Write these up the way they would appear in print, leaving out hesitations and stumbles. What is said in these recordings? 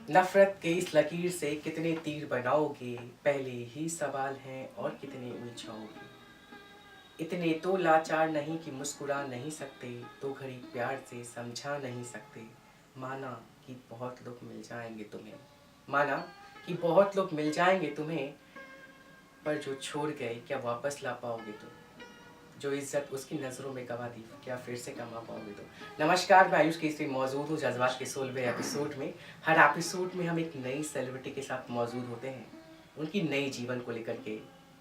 नफरत के इस लकीर से कितने तीर बनाओगे, पहले ही सवाल है और कितने उलझाओगे। इतने तो लाचार नहीं कि मुस्कुरा नहीं सकते, तो घड़ी प्यार से समझा नहीं सकते। माना कि बहुत लोग मिल जाएंगे तुम्हें, माना कि बहुत लोग मिल जाएंगे तुम्हें, पर जो छोड़ गए क्या वापस ला पाओगे तुम? जो इज्जत उसकी नज़रों में गवा दी, क्या फिर से कमा पाओगे तुम? नमस्कार, मैं आयुष केसरी मौजूद हूँ जज्बात के 16वें एपिसोड में। हर एपिसोड में हम एक नई सेलिब्रिटी के साथ मौजूद होते हैं, उनकी नई जीवन को लेकर के,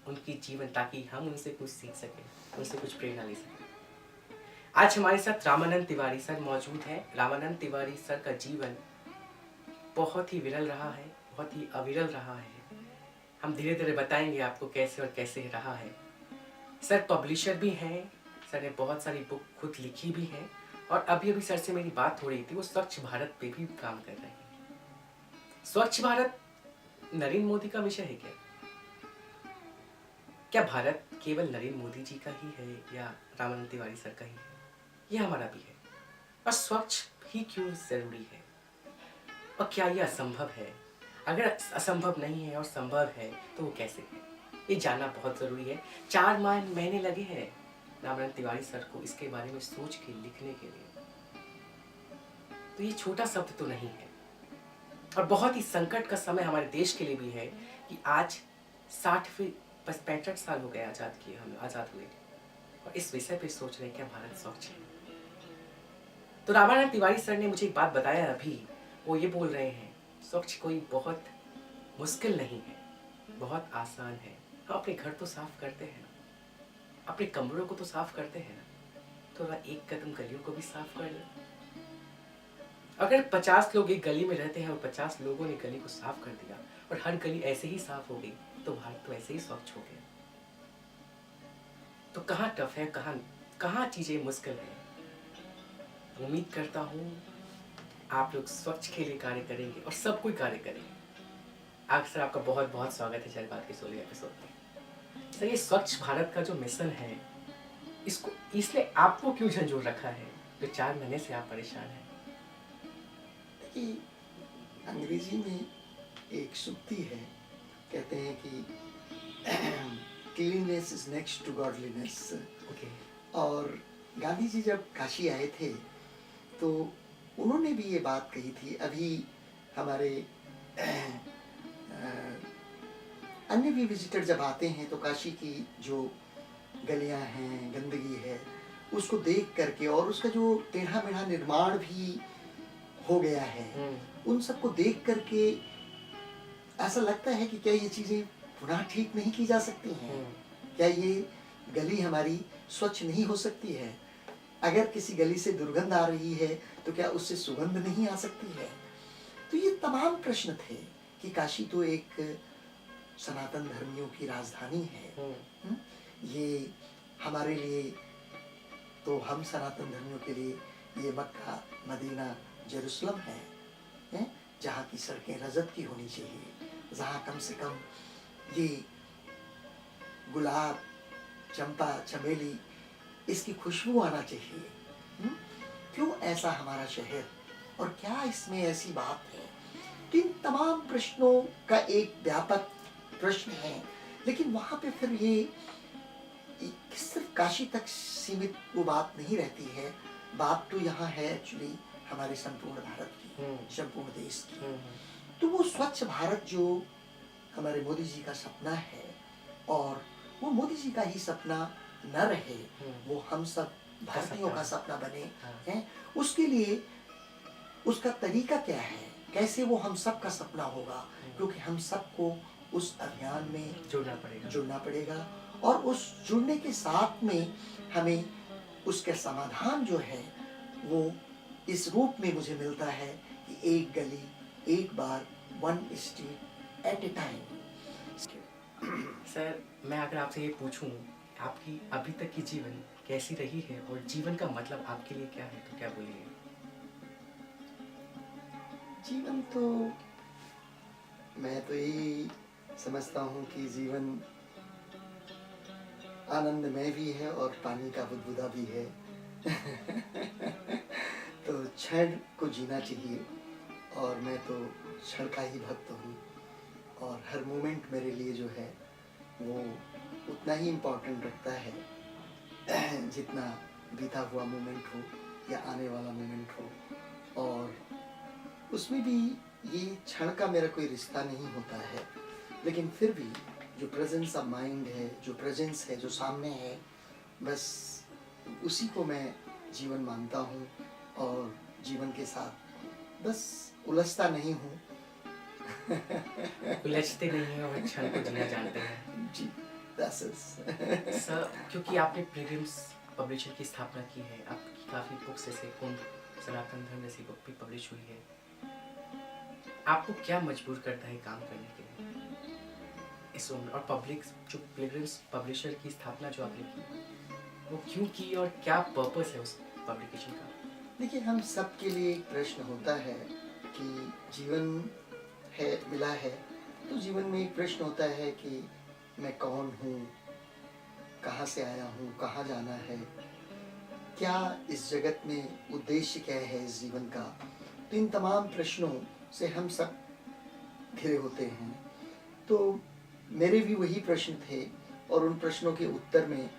उनकी जीवन, ताकि हम उनसे कुछ सीख सकें, उनसे कुछ प्रेरणा ले सकें। आज हमारे साथ रामानंद तिवारी सर मौजूद हैं। रामानंद तिवारी सर का जीवन बहुत ही विरल रहा है, बहुत ही अविरल रहा है। हम धीरे धीरे बताएंगे आपको कैसे और कैसे रहा है। सर पब्लिशर भी हैं, सर ने बहुत सारी बुक खुद लिखी भी हैं, और अभी अभी सर से मेरी बात हो रही थी, वो स्वच्छ भारत पे भी काम कर रहे हैं। स्वच्छ भारत नरेंद्र मोदी का विषय है क्या? क्या भारत केवल नरेंद्र मोदी जी का ही है या रामानंद तिवारी सर का ही है? ये हमारा भी है। और स्वच्छ ही क्यों जरूरी है, और क्या ये असंभव है? अगर असंभव नहीं है और संभव है तो वो कैसे है, ये जानना बहुत ज़रूरी है। 4 महीने लगे हैं रामानंद तिवारी सर को इसके बारे में सोच के लिखने के लिए। तो ये छोटा शब्द तो नहीं है, और बहुत ही संकट का समय हमारे देश के लिए भी है कि आज 65 साल हो गए आज़ाद किए, हम आज़ाद हुए, और इस विषय पे सोच रहे हैं क्या भारत स्वच्छ है? तो रामानंद तिवारी सर ने मुझे एक बात बताया अभी, वो ये बोल रहे हैं स्वच्छ कोई बहुत मुश्किल नहीं है, बहुत आसान है। हम अपने घर तो साफ करते हैं, अपने कमरों को तो साफ करते हैं, थोड़ा एक कदम गलियों को भी साफ कर लें। अगर 50 लोग एक गली में रहते हैं और 50 लोगों ने गली को साफ कर दिया और हर गली ऐसे ही साफ हो गई, तो भारत तो ऐसे ही स्वच्छ हो गया। तो कहाँ टफ है, कहाँ चीजें मुश्किल है? उम्मीद करता हूँ आप लोग स्वच्छ के लिए कार्य करेंगे और सब कोई कार्य करेंगे। अक्सर आपका बहुत बहुत स्वागत है जज्बात के 16वें एपिसोड में। सर, ये स्वच्छ भारत का जो मिशन है, इसको इसलिए आपको क्यों झंझोड़ रखा है जो 4 महीने से आप परेशान हैं? देखिए, अंग्रेजी में एक सूक्ति है, कहते हैं कि cleanliness is next to godliness. Okay. और गांधी जी जब काशी आए थे तो उन्होंने भी ये बात कही थी। अभी हमारे अन्य भी विजिटर जब आते हैं तो काशी की जो गलियां हैं, गंदगी है, उसको देख करके, और उसका जो टेढ़ा मेढ़ा निर्माण भी हो गया है, उन सबको देख करके ऐसा लगता है कि क्या ये चीज़ें पुनः ठीक नहीं की जा सकती हैं? क्या ये गली हमारी स्वच्छ नहीं हो सकती है? अगर किसी गली से दुर्गंध आ रही है तो क्या उससे सुगंध नहीं आ सकती है? तो ये तमाम प्रश्न थे कि काशी तो एक सनातन धर्मियों की राजधानी है। ये हमारे लिए, तो हम सनातन धर्मियों के लिए ये मक्का, मदीना, जेरूसलम है, जहाँ की सड़कें रजत की होनी चाहिए, जहाँ कम से कम ये गुलाब, चंपा, चमेली, इसकी खुशबू आना चाहिए। क्यों ऐसा हमारा शहर, और क्या इसमें ऐसी बात है? तो इन तमाम प्रश्नों का एक व्यापक प्रश्न है, लेकिन वहाँ पे फिर ये सिर्फ काशी तक सीमित वो बात नहीं रहती है। बात तो यहाँ है एक्चुअली हमारे संपूर्ण भारत की, संपूर्ण देश की। तो वो स्वच्छ भारत जो हमारे मोदी जी का सपना है, और वो मोदी जी का ही सपना न रहे, वो हम सब भारतीयों का सपना बने, हैं, उसके लिए उसका तरीका क्या है, कैसे वो हम सब का सपना होगा? क्योंकि हम सबको उस अभियान में जुड़ना पड़ेगा, और उस जुड़ने के साथ में हमें उसका समाधान जो है वो इस रूप में मुझे मिलता है कि एक गली, एक बार, one street at a time. Sir, मैं अगर आपसे ये पूछूं आपकी अभी तक की जीवन कैसी रही है और जीवन का मतलब आपके लिए क्या है, तो क्या बोलिए? जीवन तो मैं तो यही समझता हूँ कि जीवन आनंदमय भी है और पानी का बुदबुदा भी है। तो क्षण को जीना चाहिए, और मैं तो क्षण का ही भक्त हूँ, और हर मोमेंट मेरे लिए जो है वो उतना ही इम्पोर्टेंट रखता है जितना बीता हुआ मोमेंट हो या आने वाला मोमेंट हो। और उसमें भी ये क्षण का मेरा कोई रिश्ता नहीं होता है, लेकिन फिर भी जो प्रेजेंस ऑफ माइंड है, जो प्रेजेंस है, जो सामने है, बस उसी को मैं जीवन मानता हूँ, और जीवन के साथ बस उलझता नहीं हूँ। उलझते नहीं हैं और क्षण को जीना जानते हैं। जी, that's it। सर, क्योंकि आपने पिलग्रिम्स पब्लिशर की स्थापना की है, आपकी काफ़ी बुक्स जैसे कुंभ, सनातन धर्म जैसी बुक भी पब्लिश हुई है, आपको क्या मजबूर करता है काम करने के लिए इस उम्र? और पब्लिक जो पिलग्रिम्स पब्लिशर की स्थापना जो आपने की, वो क्यों की और क्या पर्पस है उस पब्लिकेशन का? देखिए, हम सब के लिए एक प्रश्न होता है कि जीवन है, मिला है, तो जीवन में एक प्रश्न होता है कि मैं कौन हूँ, कहाँ से आया हूँ, कहाँ जाना है, क्या इस जगत में उद्देश्य क्या है इस जीवन का। तो इन तमाम प्रश्नों से हम सब घिरे होते हैं। तो मेरे भी वही प्रश्न थे, और उन प्रश्नों के उत्तर में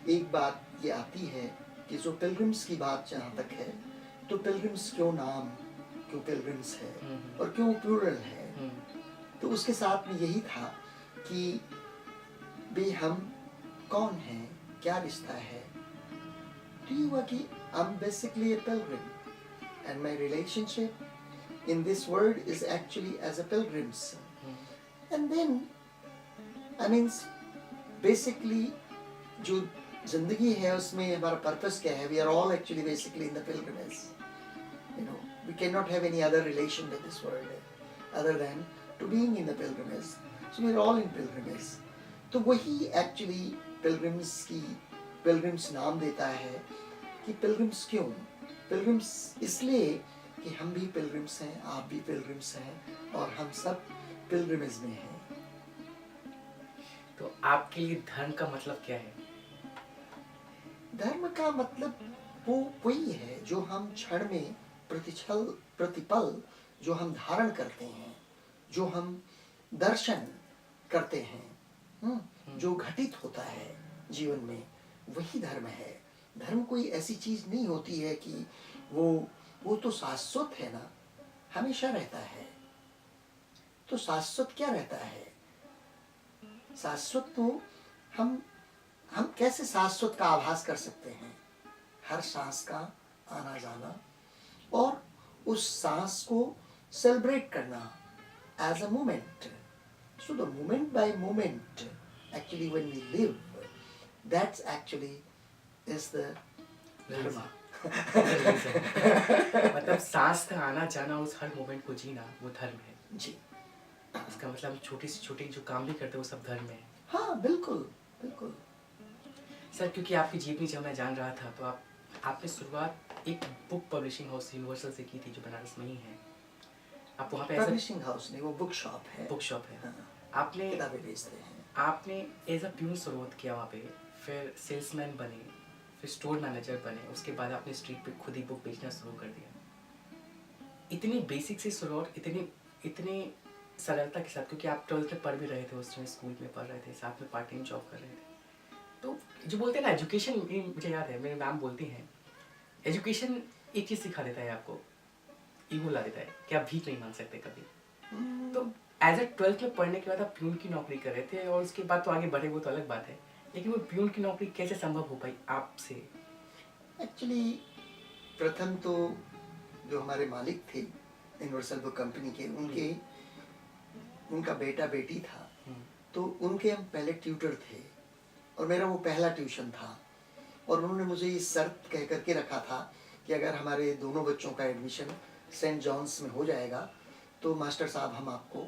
एक बात ये आती है कि जो पिलग्रिम्स की बात जहाँ तक है, तो पिलग्रिम्स क्यों नाम, क्यों पिलग्रिम्स है और क्यों प्लूरल है। तो उसके साथ में यही था कि बे हम कौन हैं, क्या रिश्ता है। तो ये हुआ कि I'm basically a pilgrim, and my relationship in this world is actually as a pilgrim's. And then I mean basically जो जिंदगी है उसमें हमारा पर्पस क्या है, we are all actually basically in the pilgrimage. You know, we cannot have any other relation with this world other than to being in the pilgrimage. So we are all in pilgrimage. तो वही actually pilgrims नाम देता है कि pilgrims क्यों? pilgrims इसलिए कि हम भी pilgrims हैं, आप भी pilgrims हैं, और हम सब pilgrimage में हैं। तो आपके लिए धर्म का मतलब क्या है? धर्म का मतलब वो वही है जो हम क्षण में प्रतिपल जो हम धारण करते हैं, जो हम दर्शन करते हैं, जो घटित होता है जीवन में, वही धर्म है। धर्म कोई ऐसी चीज नहीं होती है कि वो तो शाश्वत है ना, हमेशा रहता है। तो शाश्वत क्या रहता है? शाश्वत तो हम कैसे शाश्वत का आभास कर सकते हैं? हर सांस का आना जाना, और उस सांस को सेलिब्रेट करना as a moment. So the moment by moment actually when we live, that's actually is the dharma. मतलब सांस का आना जाना, उस हर मोमेंट को जीना, वो धर्म है जी। इसका मतलब छोटी से छोटी जो काम भी करते हैं वो सब धर्म है। हाँ, बिल्कुल बिल्कुल। सर, क्योंकि आपकी जीवनी जब मैं जान रहा था, तो आपने शुरुआत एक बुक पब्लिशिंग हाउस यूनिवर्सल से की थी जो बनारस में ही है। आप वहाँ पे पब्लिशिंग हाउस नहीं, वो बुक शॉप है। बुक शॉप है। हाँ, आपने किताबें बेचते हैं। आपने एज अ प्यून शुरुआत किया वहाँ पे, फिर सेल्समैन बने, फिर स्टोर मैनेजर बने, उसके बाद आपने स्ट्रीट पे खुद ही बुक बेचना शुरू कर दिया। इतनी बेसिक से शुरुआत, इतनी सरलता के साथ, क्योंकि आप 12th में पढ़ भी रहे थे, उस समय स्कूल में पढ़ रहे थे, साथ में पार्ट टाइम जॉब कर रहे थे। तो जो बोलते हैं ना एजुकेशन, मुझे याद है मेरे मैम बोलती हैं, एजुकेशन एक चीज़ सिखा देता है आपको, ईगो ला देता है कि आप भीख नहीं मांग सकते कभी। तो एज ए 12th में पढ़ने के बाद आप प्यून की नौकरी कर रहे थे, और उसके बाद तो आगे बढ़े वो तो अलग बात है, लेकिन वो प्यून की नौकरी कैसे संभव हो पाई आपसे? एक्चुअली प्रथम तो जो हमारे मालिक थे यूनिवर्सल बुक कंपनी के, उनका बेटा बेटी था, तो उनके हम पहले ट्यूटर थे, और मेरा वो पहला ट्यूशन था। और उन्होंने मुझे इस शर्त कह करके रखा था कि अगर हमारे दोनों बच्चों का एडमिशन सेंट जॉन्स में हो जाएगा तो मास्टर साहब हम आपको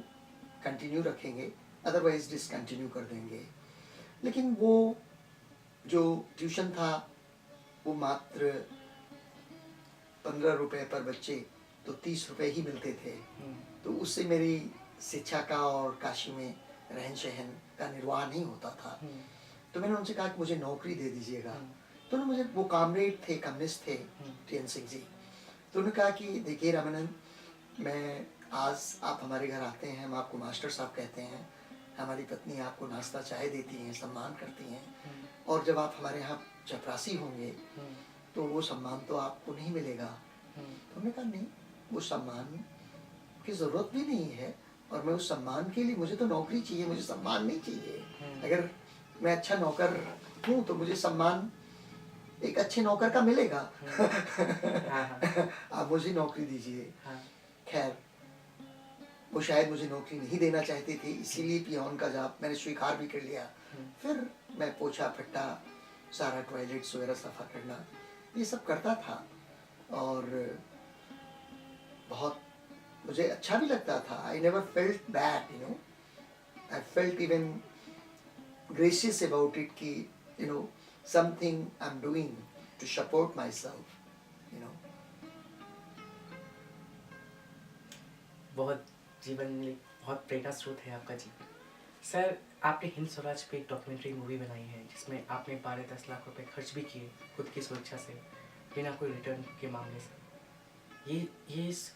कंटिन्यू रखेंगे, अदरवाइज डिसकंटिन्यू कर देंगे। लेकिन वो जो ट्यूशन था वो मात्र 15 रुपए पर बच्चे, तो 30 रुपए ही मिलते थे। तो उससे मेरी शिक्षा का और काशी में रहन सहन का निर्वाह नहीं होता था। तो मैंने उनसे कहा कि मुझे नौकरी दे दीजिएगा। तो उन्होंने मुझे, वो कामरेड थे, कम्युनिस्ट थे, टी एन सिंह जी, तो उन्होंने कहा कि देखिए रामानंद, मैं आज आप हमारे घर आते हैं, हम आपको मास्टर साहब कहते हैं, हमारी पत्नी आपको नाश्ता चाय देती हैं, सम्मान करती हैं, और जब आप हमारे यहाँ चपरासी होंगे तो वो सम्मान तो आपको नहीं मिलेगा। तो हमने कहा नहीं, वो सम्मान की ज़रूरत भी नहीं है, और मैं उस सम्मान के लिए, मुझे तो नौकरी चाहिए, मुझे सम्मान नहीं चाहिए। अगर मैं अच्छा नौकर हूँ तो मुझे सम्मान एक अच्छे नौकर का मिलेगा। आप मुझे नौकरी दीजिए। खैर, वो शायद मुझे नौकरी नहीं देना चाहते थे, इसीलिए पियोन का जॉब मैंने स्वीकार भी कर लिया। फिर मैं पोछा फट्टा, सारा टॉयलेट्स वगैरह सफ़ा करना, ये सब करता था, और बहुत मुझे अच्छा भी लगता था। I never felt bad, you know, I felt even gracious about it कि you know something I am doing to support myself, you know. बहुत जीवन में बहुत प्रेरणा स्रोत है आपका जीवन। सर, आपने हिंद स्वराज पे एक डॉक्यूमेंट्री मूवी बनाई है जिसमें आपने 12-10 लाख रुपए खर्च भी किए खुद की सुरक्षा से, बिना कोई रिटर्न के मामले से।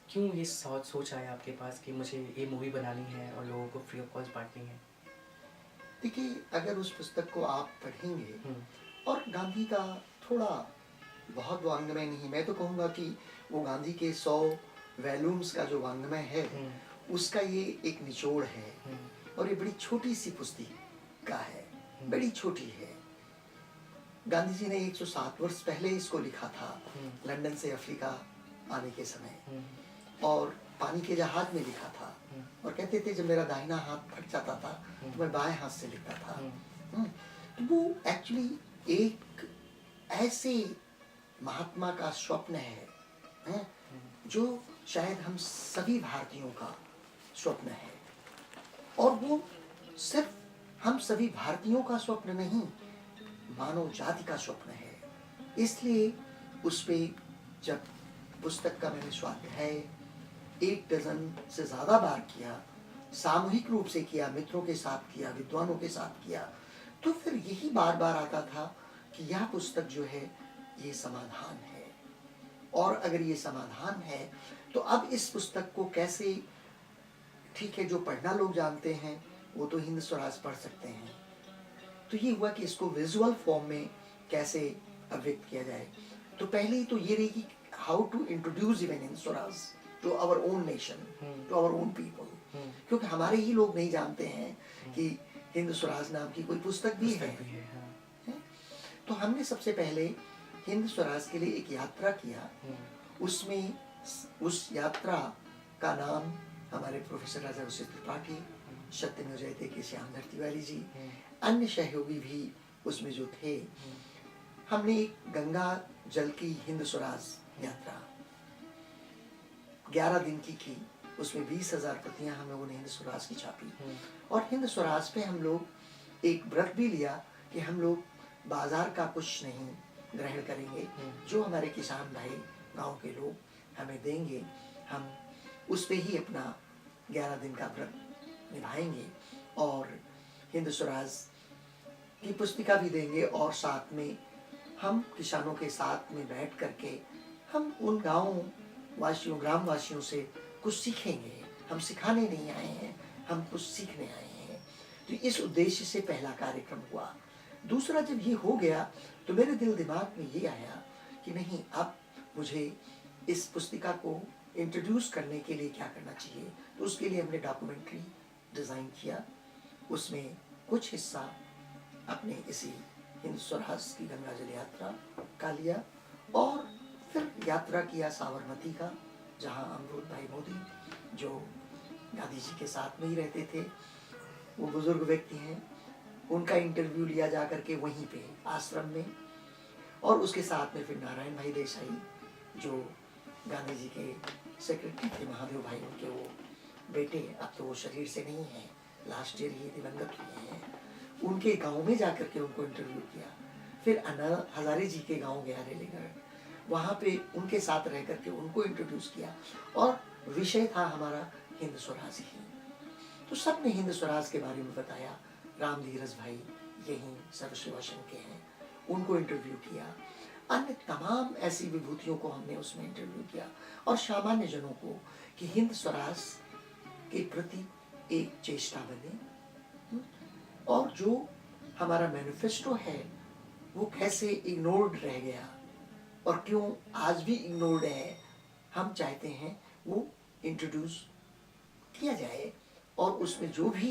क्यों ये सोच आया आपके पास कि मुझे ये मूवी बनानी है और लोगों को फ्री ऑफ कॉस्ट बांटनी है? देखिए, अगर उस पुस्तक को आप पढ़ेंगे, और गांधी का थोड़ा बहुत वांग्मय नहीं, मैं तो कहूँगा कि वो गांधी के 100 वैल्यूम्स का जो वांग्मय है उसका ये एक निचोड़ है, और ये बड़ी छोटी सी पुस्तिका है, बड़ी छोटी है। गांधी जी ने 107 वर्ष पहले इसको लिखा था, लंदन से अफ्रीका आने के समय, और पानी के जहाज में लिखा था, और कहते थे जब मेरा दाहिना हाथ फट जाता था तो मैं बाएं हाथ से लिखता था। तो वो एक्चुअली एक ऐसे महात्मा का स्वप्न है, जो शायद हम सभी भारतीयों का स्वप्न है, और वो सिर्फ हम सभी भारतीयों का स्वप्न नहीं, मानव जाति का स्वप्न है। इसलिए उस पे जब पुस्तक का मैंने स्वाध्याय 1 डज़न से ज़्यादा बार किया, सामूहिक रूप से किया, मित्रों के साथ किया, विद्वानों के साथ किया, तो फिर यही बार बार आता था कि यह पुस्तक जो है ये समाधान है, और अगर ये समाधान है तो अब इस पुस्तक को कैसे, ठीक है जो पढ़ना लोग जानते हैं वो तो हिंद स्वराज पढ़ सकते हैं, तो ये हुआ कि इसको विजुअल फॉर्म में कैसे अभिव्यक्त किया जाए। तो पहले तो ये रही कि how to introduce even Hind Swaraj to our own nation, to our own people, क्योंकि हमारे ही लोग नहीं जानते हैं कि हिंद स्वराज नाम की कोई पुस्तक भी है। तो हमने सबसे पहले हिंद स्वराज के लिए एक यात्रा किया, उसमें उस यात्रा का नाम हमारे प्रोफेसर राजा वशिष्ठ त्रिपाठी, सत्यमेव जयते के श्यामधर तिवारी जी, अन्य सहयोगी भी उसमें जो थे, हमने एक गंगा जल की हिंद स्वराज यात्रा 11 दिन की। उसमें 20,000 प्रतियां हम लोगों ने हिंद स्वराज की छापी, और हिंद स्वराज पे हम लोग एक व्रत भी लिया कि हम लोग बाजार का कुछ नहीं ग्रहण करेंगे, जो हमारे किसान भाई गांव के लोग हमें देंगे, हम उस पे ही अपना 11 दिन का व्रत निभाएंगे, और हिंद स्वराज की पुस्तिका भी देंगे, और साथ में हम किसानों के साथ में बैठ करके हम उन गाँव वासियों, ग्राम वासियों से कुछ सीखेंगे। हम सिखाने नहीं आए हैं, हम कुछ सीखने आए हैं। तो इस उद्देश्य से पहला कार्यक्रम हुआ। दूसरा, जब ये हो गया तो मेरे दिल दिमाग में ये आया कि नहीं, अब मुझे इस पुस्तिका को इंट्रोड्यूस करने के लिए क्या करना चाहिए। तो उसके लिए हमने डॉक्यूमेंट्री डिज़ाइन किया, उसमें कुछ हिस्सा अपने इसी हिंद स्वराज की गंगा जल यात्रा का लिया, और फिर यात्रा किया साबरमती का, जहाँ अमरूद भाई मोदी जो गांधी जी के साथ में ही रहते थे, वो बुजुर्ग व्यक्ति हैं, उनका इंटरव्यू लिया जा करके वहीं पे आश्रम में, और उसके साथ में फिर नारायण भाई देसाई जो गांधी जी के सेक्रेटरी थे, महादेव भाई उनके वो बेटे, अब तो वो शरीर से नहीं है, लास्ट ईयर ही दिवंगत हुए हैं, उनके गांव में जाकर के उनको इंटरव्यू किया। फिर अन्ना हजारे जी के गांव गया रेलीगढ़, वहाँ पे उनके साथ रह करके उनको इंट्रोड्यूस किया, और विषय था हमारा हिंद स्वराज ही। तो सब ने हिंद स्वराज के बारे में बताया। राम धीरज भाई यहीं सर्वसेवा संघ के हैं, उनको इंटरव्यू किया। अन्य तमाम ऐसी विभूतियों को हमने उसमें इंटरव्यू किया, और सामान्य जनों को कि हिंद स्वराज के प्रति एक चेष्टा बने, और जो हमारा मैनिफेस्टो है वो कैसे इग्नोर्ड रह गया और क्यों आज भी इग्नोर्ड है, हम चाहते हैं वो इंट्रोड्यूस किया जाए। और उसमें जो भी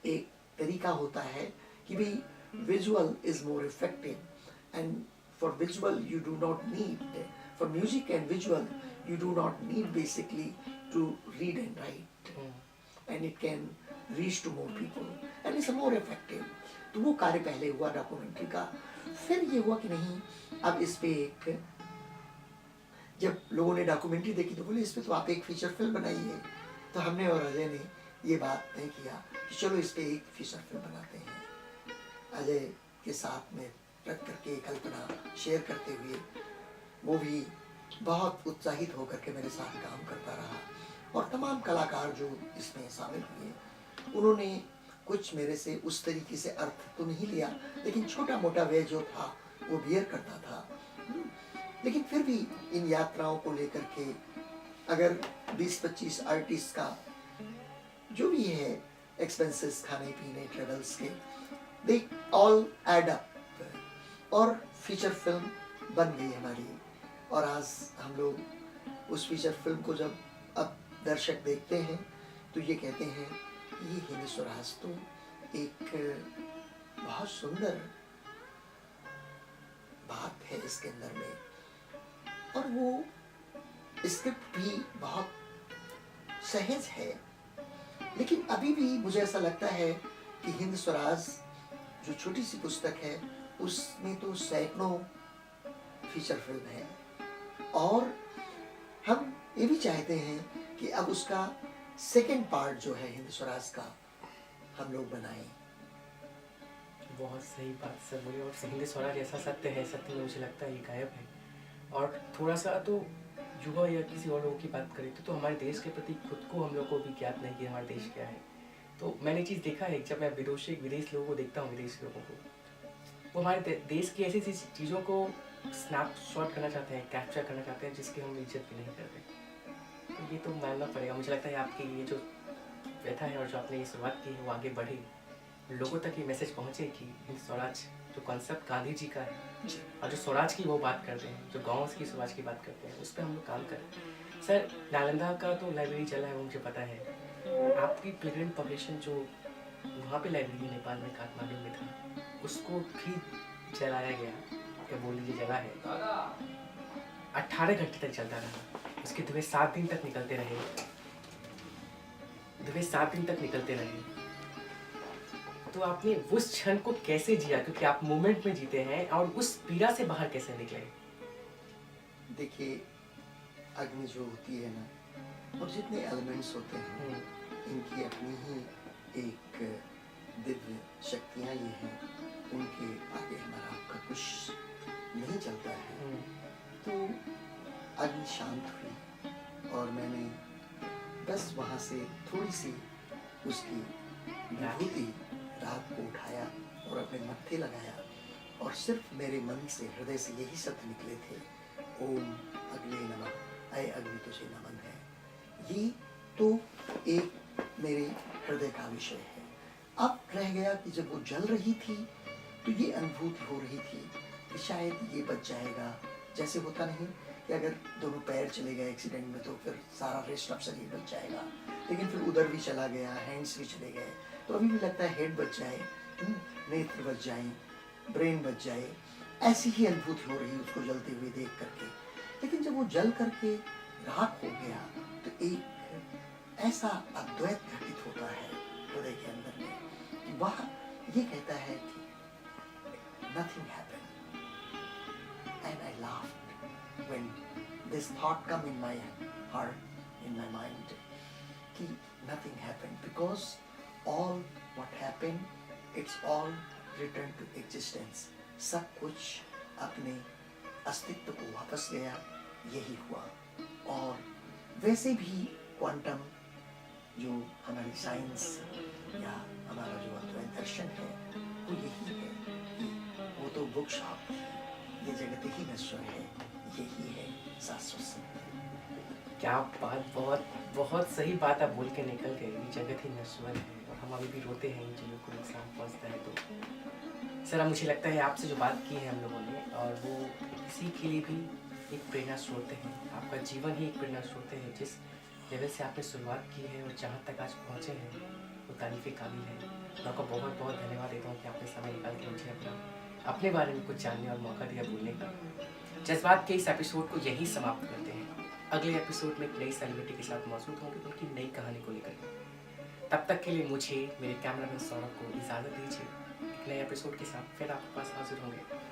एक तरीका होता है कि भाई visual is more effective, and for visual you do not need, for music and visual you do not need basically to read and write, and it can reach to more people and it's more effective। तो वो कार्य पहले हुआ documentary का। फिर ये हुआ कि नहीं, अब इस पे एक, जब लोगों ने डॉक्यूमेंट्री देखी तो बोले इस पे तो आप एक फीचर फिल्म बनाइए। तो हमने और अजय ने ये बात तय किया कि चलो इस पे एक फीचर फिल्म बनाते हैं। अजय के साथ में रख करके कल्पना शेयर करते हुए वो भी बहुत उत्साहित होकर के मेरे साथ काम करता रहा, और तमाम कलाकार जो इसमें शामिल हुए उन्होंने कुछ मेरे से उस तरीके से अर्थ तो नहीं लिया, लेकिन छोटा मोटा वे जो था वो बियर करता था। लेकिन फिर भी इन यात्राओं को लेकर के अगर 20-25 आर्टिस्ट का जो भी है एक्सपेंसेस, खाने पीने ट्रेवल्स के, दे ऑल एड अप, और फीचर फिल्म बन गई हमारी। और आज हम लोग उस फीचर फिल्म को जब अब दर्शक देखते हैं तो ये कहते हैं ये हिंद स्वराज तो एक बहुत सुंदर बात है इसके अंदर में, और वो स्क्रिप्ट भी बहुत सहज है। लेकिन अभी भी मुझे ऐसा लगता है कि हिंद स्वराज जो छोटी सी पुस्तक है उसमें तो सैकड़ों फीचर फिल्म है, और हम ये भी चाहते हैं कि अब उसका सेकंड पार्ट जो है हिंद स्वराज का हम लोग बनाएं। बहुत सही बात सर बोली। और हिंद स्वराज ऐसा सत्य है, सत्य में मुझे लगता है ये गायब है। और थोड़ा सा तो युवा या किसी और लोगों की बात करें तो हमारे देश के प्रति खुद को हम लोग को भी ज्ञात नहीं कि हमारा देश क्या है। तो मैंने चीज़ देखा है, जब मैं विदेश लोगों को देखता हूँ, विदेश लोगों को, वो हमारे देश की ऐसी चीज़ों को स्नैपशॉट करना चाहते हैं, कैप्चर करना चाहते हैं, जिसकी हम इज्जत भी नहीं करते। तो ये तो मानना पड़ेगा। मुझे लगता है आपकी ये जो व्यथा है और जो आपने ये शुरुआत की है वो आगे बढ़े, लोगों तक ये मैसेज पहुँचे कि हिंद स्वराज जो कॉन्सेप्ट गांधी जी का है, और जो स्वराज की वो बात करते हैं, जो गाँव की स्वराज की बात करते हैं, उस पर हम लोग काम करें। सर नालंदा का तो लाइब्रेरी चला है वो मुझे पता है। आपकी पिलग्रिम पब्लिकेशन जो वहाँ पे लाइब्रेरी नेपाल में काठमांडू में था, उसको भी चलाया गया, क्या बोल लीजिए जगह है, 18 घंटे तक चलता रहा। उसके धुएं 7 दिन तक निकलते रहे, तो आपने उस क्षण को कैसे जिया, क्योंकि आप मोमेंट में जीते हैं, और उस पीड़ा से बाहर कैसे निकले? देखिए, अग्नि जो होती है ना, और जितने एलिमेंट्स होते हैं इनकी अपनी ही एक दिव्य शक्तियाँ ये हैं, उनके आगे हमारा आपका कुछ नहीं चलता है। तो अग्नि शांत हुई और मैंने बस वहाँ से थोड़ी सी उसकी विभूति रात को उठाया और अपने मत्थे लगाया, और सिर्फ मेरे मन से, हृदय से यही शब्द निकले थे, ओम अग्नि नमः, अय अग्नि तुझे नमन है। ये तो एक मेरे हृदय का विषय है। अब रह गया कि जब वो जल रही थी तो ये अनुभूति हो रही थी कि शायद ये बच जाएगा। जैसे होता नहीं कि अगर दोनों पैर चले गए एक्सीडेंट में तो फिर सारा रेस्ट ऑफ शरीर बच जाएगा, लेकिन फिर उधर भी चला गया, हैंड्स भी चले गए, तो अभी भी लगता है हेड बच जाए, नेत्र बच जाए, ब्रेन बच जाए। ऐसी ही अनुभूति हो रही उसको जलते हुए देख करके। लेकिन जब वो जल करके राख हो गया तो एक ऐसा अद्वैत घटित होता है हृदय के अंदर में कि वह ये कहता है कि nothing happened, and I laughed when this thought come in my heart, in my mind, कि nothing happened because all what happened, it's all returned to existence। सब कुछ अपने अस्तित्व को वापस गया, यही हुआ। और वैसे भी क्वांटम जो हमारी साइंस या हमारा जो अद्वैत दर्शन है वो यही है कि वो तो बुक शॉप थी, ये जगत ही नश्वर है, यही है शाश्वत सत्य। क्या बात, बहुत बहुत सही बात आप बोल के निकल गए। ये जगत ही नश्वर है और हम अभी भी रोते हैं इन चीज़ों को नुकसान पहुँचता है तो। सर, अब मुझे लगता है आपसे जो बात की है हम लोगों ने, और वो किसी के लिए भी एक प्रेरणा स्रोत है। आपका जीवन ही एक प्रेरणा स्रोत है। जिस लेवल से आपने शुरुआत की है और जहाँ तक आज पहुँचे हैं, वो तारीफ़ काबिल है। मैं आपका बहुत बहुत धन्यवाद देता हूँ कि आपने समय निकाल के मुझे अपने बारे में कुछ जानने और मौका दिया बोलने का। जज्बात के इस एपिसोड को यहीं समाप्त करते हैं। अगले एपिसोड में एक नई सेलिब्रिटी के साथ मौजूद होंगे, उनकी नई कहानी को लेकर। तब तक के लिए मुझे, मेरे कैमरामैन सौरभ को इजाज़त दीजिए। एक नए एपिसोड के साथ फिर आपके पास हाजिर होंगे।